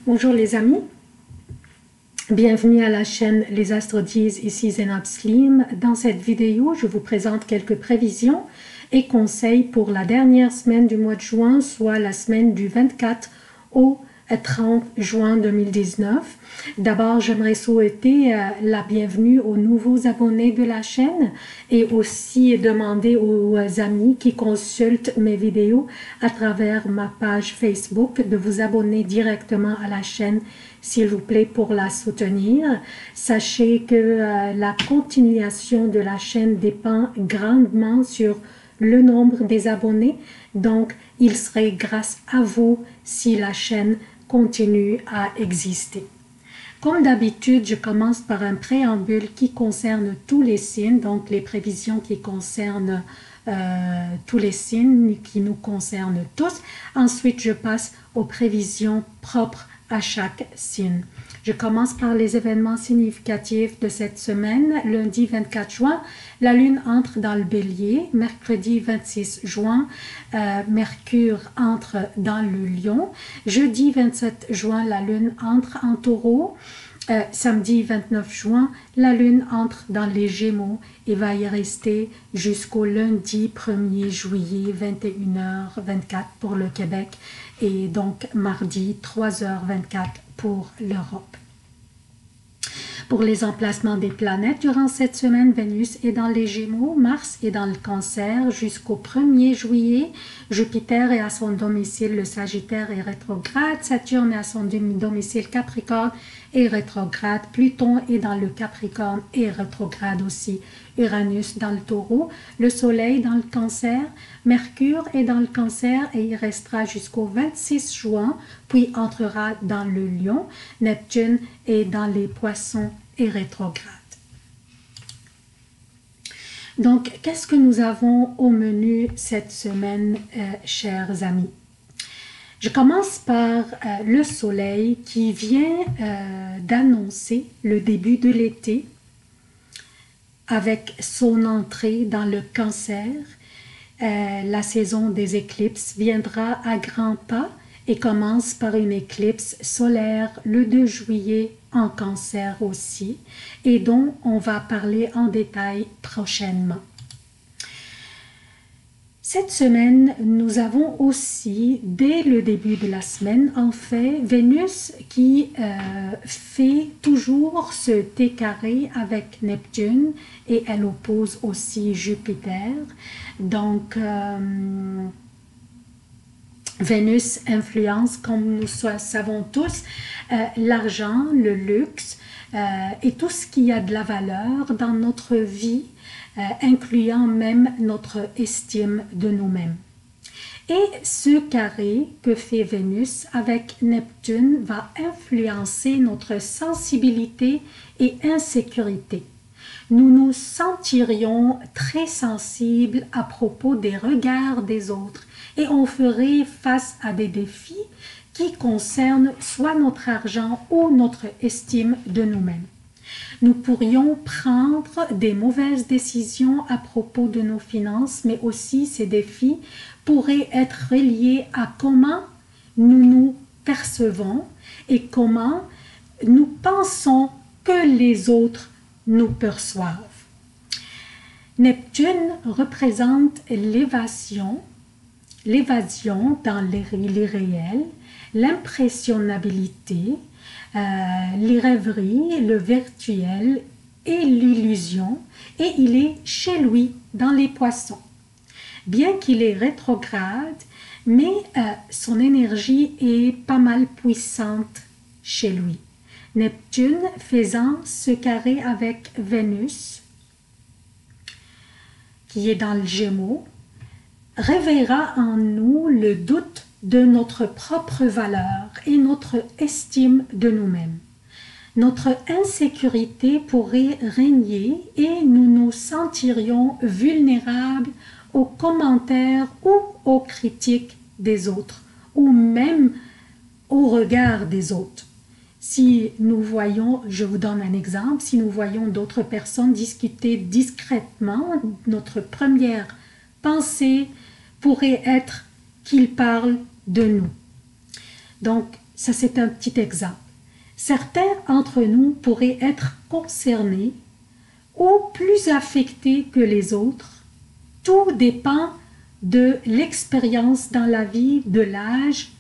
Bonjour les amis, bienvenue à la chaîne Les Astres disent, ici Zénab Slim. Dans cette vidéo, je vous présente quelques prévisions et conseils pour la dernière semaine du mois de juin, soit la semaine du 24 au 30 juin 2019. D'abord, j'aimerais souhaiter la bienvenue aux nouveaux abonnés de la chaîne et aussi demander aux amis qui consultent mes vidéos à travers ma page Facebook de vous abonner directement à la chaîne, s'il vous plaît, pour la soutenir. Sachez que la continuation de la chaîne dépend grandement sur le nombre des abonnés, donc il serait grâce à vous si la chaîne continue à exister. Comme d'habitude, je commence par un préambule qui concerne tous les signes, donc les prévisions qui concernent tous les signes, qui nous concernent tous. Ensuite, je passe aux prévisions propres à chaque signe. Je commence par les événements significatifs de cette semaine. Lundi 24 juin, la Lune entre dans le Bélier. Mercredi 26 juin, Mercure entre dans le Lion. Jeudi 27 juin, la Lune entre en Taureau. Samedi 29 juin, la Lune entre dans les Gémeaux et va y rester jusqu'au lundi 1er juillet, 21h24 pour le Québec et donc mardi 3h24 pour l'Europe. Pour les emplacements des planètes, durant cette semaine, Vénus est dans les Gémeaux, Mars est dans le Cancer jusqu'au 1er juillet. Jupiter est à son domicile, le Sagittaire est rétrograde, Saturne est à son domicile Capricorne et rétrograde, Pluton est dans le Capricorne et rétrograde aussi, Uranus dans le Taureau, le Soleil dans le Cancer, Mercure est dans le Cancer et il restera jusqu'au 26 juin, puis entrera dans le Lion, Neptune est dans les Poissons et rétrograde. Donc, qu'est-ce que nous avons au menu cette semaine, chers amis? Je commence par le Soleil qui vient d'annoncer le début de l'été avec son entrée dans le Cancer. La saison des éclipses viendra à grands pas et commence par une éclipse solaire le 2 juillet en Cancer aussi, et dont on va parler en détail prochainement. Cette semaine, nous avons aussi, dès le début de la semaine, en fait, Vénus qui fait toujours ce T-carré avec Neptune et elle oppose aussi Jupiter. Donc, Vénus influence, comme nous savons tous, l'argent, le luxe et tout ce qui a de la valeur dans notre vie, incluant même notre estime de nous-mêmes. Et ce carré que fait Vénus avec Neptune va influencer notre sensibilité et insécurité. Nous nous sentirions très sensibles à propos des regards des autres et on ferait face à des défis qui concernent soit notre argent ou notre estime de nous-mêmes. Nous pourrions prendre des mauvaises décisions à propos de nos finances, mais aussi ces défis pourraient être reliés à comment nous nous percevons et comment nous pensons que les autres nous perçoivent. Neptune représente l'évasion dans l'irréel, l'impressionnabilité, les rêveries, le virtuel et l'illusion, et il est chez lui dans les Poissons. Bien qu'il est rétrograde, mais son énergie est pas mal puissante chez lui. Neptune faisant ce carré avec Vénus, qui est dans le Gémeaux, réveillera en nous le doute de notre propre valeur et notre estime de nous-mêmes. Notre insécurité pourrait régner et nous nous sentirions vulnérables aux commentaires ou aux critiques des autres, ou même au regard des autres. Si nous voyons, je vous donne un exemple, si nous voyons d'autres personnes discuter discrètement, notre première pensée pourrait être qu'ils parlent de nous. Donc, Ça c'est un petit exemple. Certains d'entre nous pourraient être concernés ou plus affectés que les autres. Tout dépend de l'expérience dans la vie, de l'âge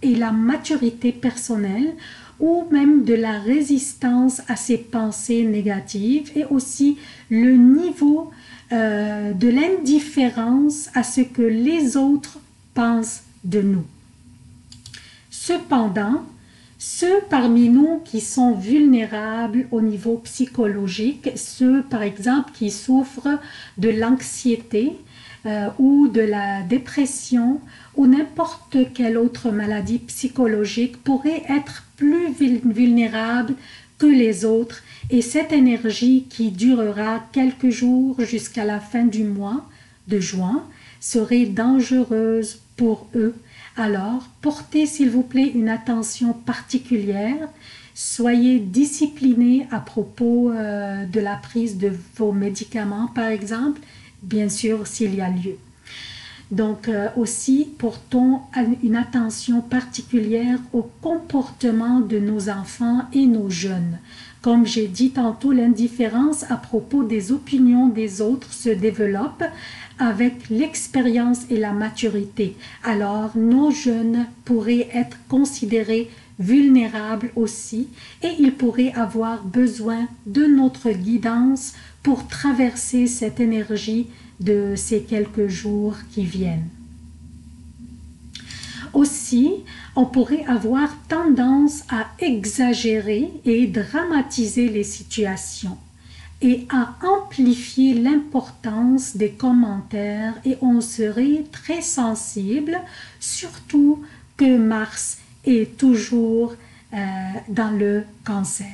et la maturité personnelle, ou même de la résistance à ces pensées négatives, et aussi le niveau de l'indifférence à ce que les autres pensent de nous. Cependant, ceux parmi nous qui sont vulnérables au niveau psychologique, ceux par exemple qui souffrent de l'anxiété ou de la dépression ou n'importe quelle autre maladie psychologique, pourraient être plus vulnérables que les autres, et cette énergie qui durera quelques jours jusqu'à la fin du mois de juin serait dangereuse pour eux. Alors, portez s'il vous plaît une attention particulière, soyez disciplinés à propos de la prise de vos médicaments par exemple, bien sûr s'il y a lieu. Donc aussi, portons une attention particulière au comportement de nos enfants et nos jeunes. Comme j'ai dit tantôt, l'indifférence à propos des opinions des autres se développe avec l'expérience et la maturité. Alors, nos jeunes pourraient être considérés vulnérables aussi, et ils pourraient avoir besoin de notre guidance pour traverser cette énergie de ces quelques jours qui viennent. Aussi, on pourrait avoir tendance à exagérer et dramatiser les situations et à amplifier l'importance des commentaires, et on serait très sensible, surtout que Mars est toujours dans le Cancer.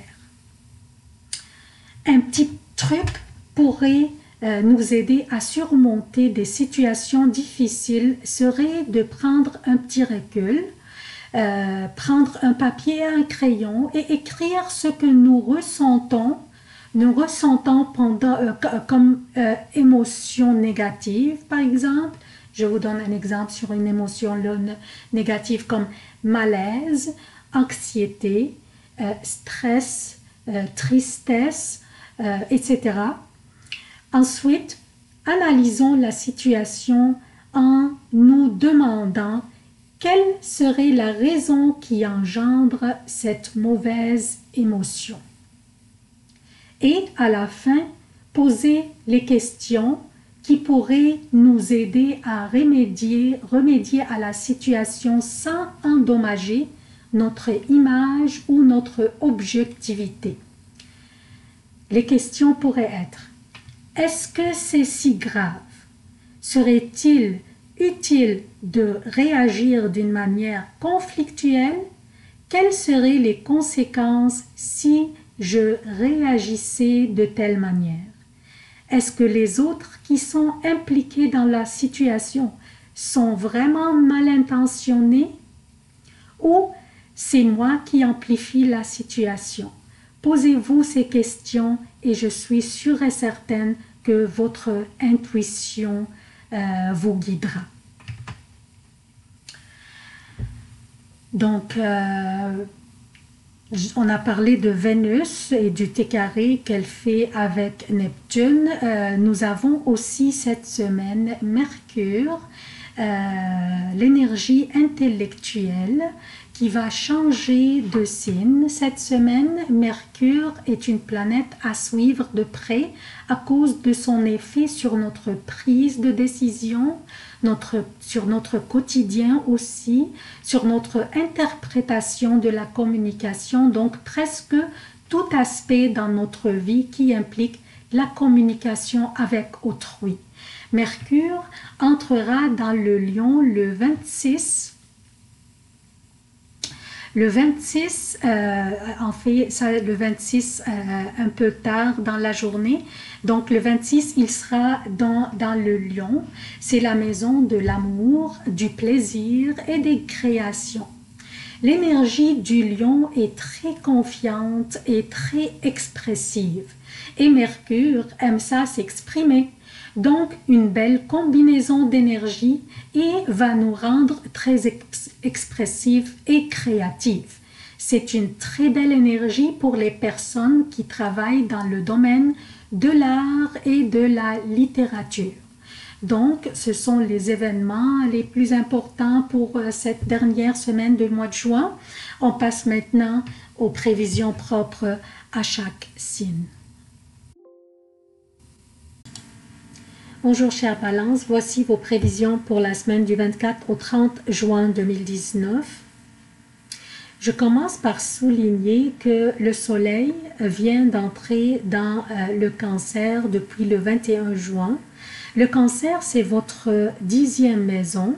Un petit truc pourrait nous aider à surmonter des situations difficiles serait de prendre un petit recul, prendre un papier et un crayon et écrire ce que nous ressentons pendant, comme émotion négative, par exemple. Je vous donne un exemple sur une émotion négative comme malaise, anxiété, stress, tristesse, etc. Ensuite, analysons la situation en nous demandant quelle serait la raison qui engendre cette mauvaise émotion. Et à la fin, poser les questions qui pourraient nous aider à remédier à la situation sans endommager notre image ou notre objectivité. Les questions pourraient être: est-ce que c'est si grave? Serait-il utile de réagir d'une manière conflictuelle? Quelles seraient les conséquences si je réagissais de telle manière? Est-ce que les autres qui sont impliqués dans la situation sont vraiment mal intentionnés? Ou c'est moi qui amplifie la situation? Posez-vous ces questions et je suis sûre et certaine que votre intuition vous guidera. Donc, on a parlé de Vénus et du T-carré qu'elle fait avec Neptune. Nous avons aussi cette semaine Mercure, l'énergie intellectuelle qui va changer de signe. Cette semaine, Mercure est une planète à suivre de près à cause de son effet sur notre prise de décision, sur notre quotidien aussi, sur notre interprétation de la communication, donc presque tout aspect dans notre vie qui implique la communication avec autrui. Mercure entrera dans le Lion le 26. Le 26, le 26 un peu tard dans la journée, donc le 26 il sera dans le Lion, c'est la maison de l'amour, du plaisir et des créations. L'énergie du Lion est très confiante et très expressive, et Mercure aime ça s'exprimer. Donc, une belle combinaison d'énergie et va nous rendre très expressifs et créatifs. C'est une très belle énergie pour les personnes qui travaillent dans le domaine de l'art et de la littérature. Donc, ce sont les événements les plus importants pour cette dernière semaine du mois de juin. On passe maintenant aux prévisions propres à chaque signe. Bonjour chère Balance, voici vos prévisions pour la semaine du 24 au 30 juin 2019. Je commence par souligner que le soleil vient d'entrer dans le Cancer depuis le 21 juin. Le Cancer, c'est votre 10e maison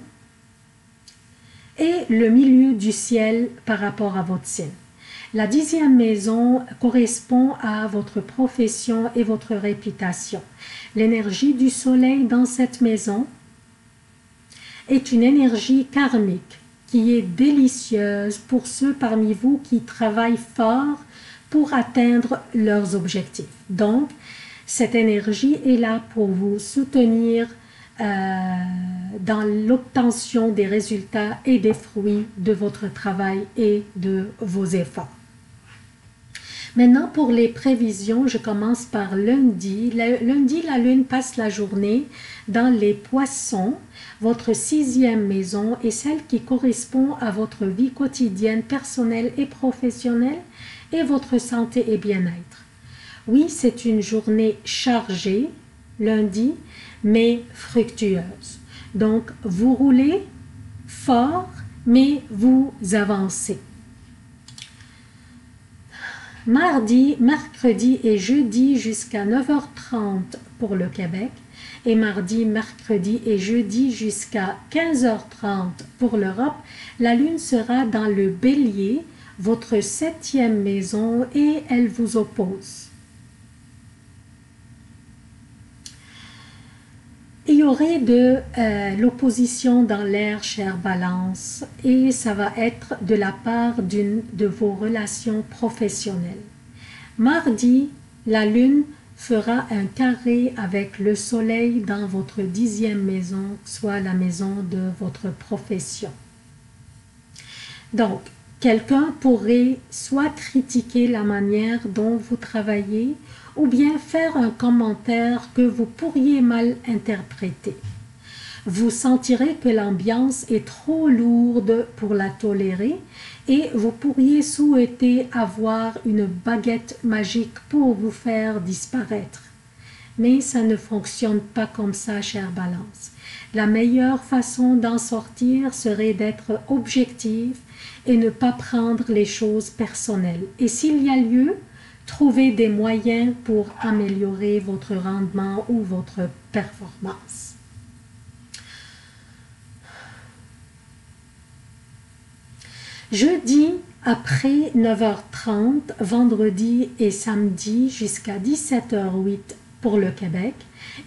et le milieu du ciel par rapport à votre signe. La 10e maison correspond à votre profession et votre réputation. L'énergie du soleil dans cette maison est une énergie karmique qui est délicieuse pour ceux parmi vous qui travaillent fort pour atteindre leurs objectifs. Donc, cette énergie est là pour vous soutenir dans l'obtention des résultats et des fruits de votre travail et de vos efforts. Maintenant, pour les prévisions, je commence par lundi. Lundi, la lune passe la journée dans les poissons. Votre 6e maison est celle qui correspond à votre vie quotidienne, personnelle et professionnelle et votre santé et bien-être. Oui, c'est une journée chargée, lundi, mais fructueuse. Donc, vous roulez fort, mais vous avancez. Mardi, mercredi et jeudi jusqu'à 9h30 pour le Québec et mardi, mercredi et jeudi jusqu'à 15h30 pour l'Europe, la lune sera dans le Bélier, votre 7e maison, et elle vous oppose. Il y aurait de l'opposition dans l'air, chère Balance, et ça va être de la part d'une de vos relations professionnelles. Mardi, la lune fera un carré avec le soleil dans votre 10e maison, soit la maison de votre profession. Donc, quelqu'un pourrait soit critiquer la manière dont vous travaillez ou bien faire un commentaire que vous pourriez mal interpréter. Vous sentirez que l'ambiance est trop lourde pour la tolérer et vous pourriez souhaiter avoir une baguette magique pour vous faire disparaître. Mais ça ne fonctionne pas comme ça, chère Balance. La meilleure façon d'en sortir serait d'être objectif et ne pas prendre les choses personnelles. Et s'il y a lieu, trouvez des moyens pour améliorer votre rendement ou votre performance. Jeudi après 9h30, vendredi et samedi jusqu'à 17h08 pour le Québec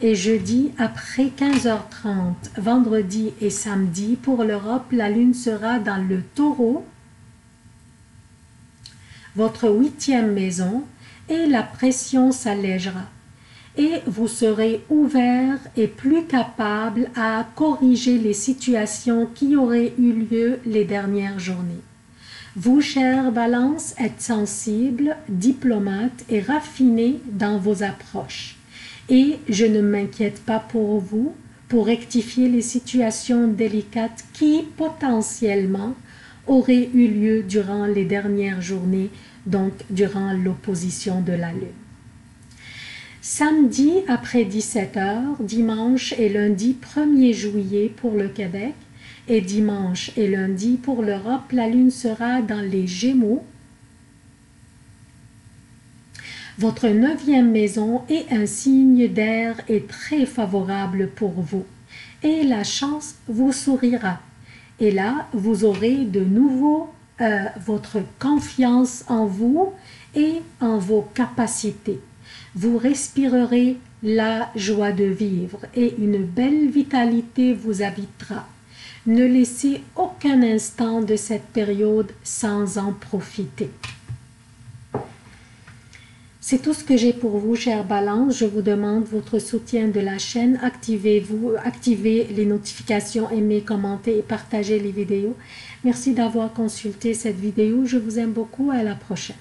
et jeudi après 15h30, vendredi et samedi pour l'Europe, la lune sera dans le Taureau, votre 8e maison, et la pression s'allégera. Et vous serez ouvert et plus capable à corriger les situations qui auraient eu lieu les dernières journées. Vous, chère Balance, êtes sensible, diplomate et raffiné dans vos approches. Et je ne m'inquiète pas pour vous pour rectifier les situations délicates qui, potentiellement, auraient eu lieu durant les dernières journées, donc durant l'opposition de la lune. Samedi après 17h, dimanche et lundi 1er juillet pour le Québec et dimanche et lundi pour l'Europe, la lune sera dans les Gémeaux. Votre 9e maison et un signe d'air est très favorable pour vous et la chance vous sourira. Et là, vous aurez de nouveau votre confiance en vous et en vos capacités. Vous respirerez la joie de vivre et une belle vitalité vous habitera. Ne laissez aucun instant de cette période sans en profiter. C'est tout ce que j'ai pour vous, chère Balance. Je vous demande votre soutien de la chaîne. Activez les notifications, aimez, commentez et partagez les vidéos. Merci d'avoir consulté cette vidéo. Je vous aime beaucoup. À la prochaine.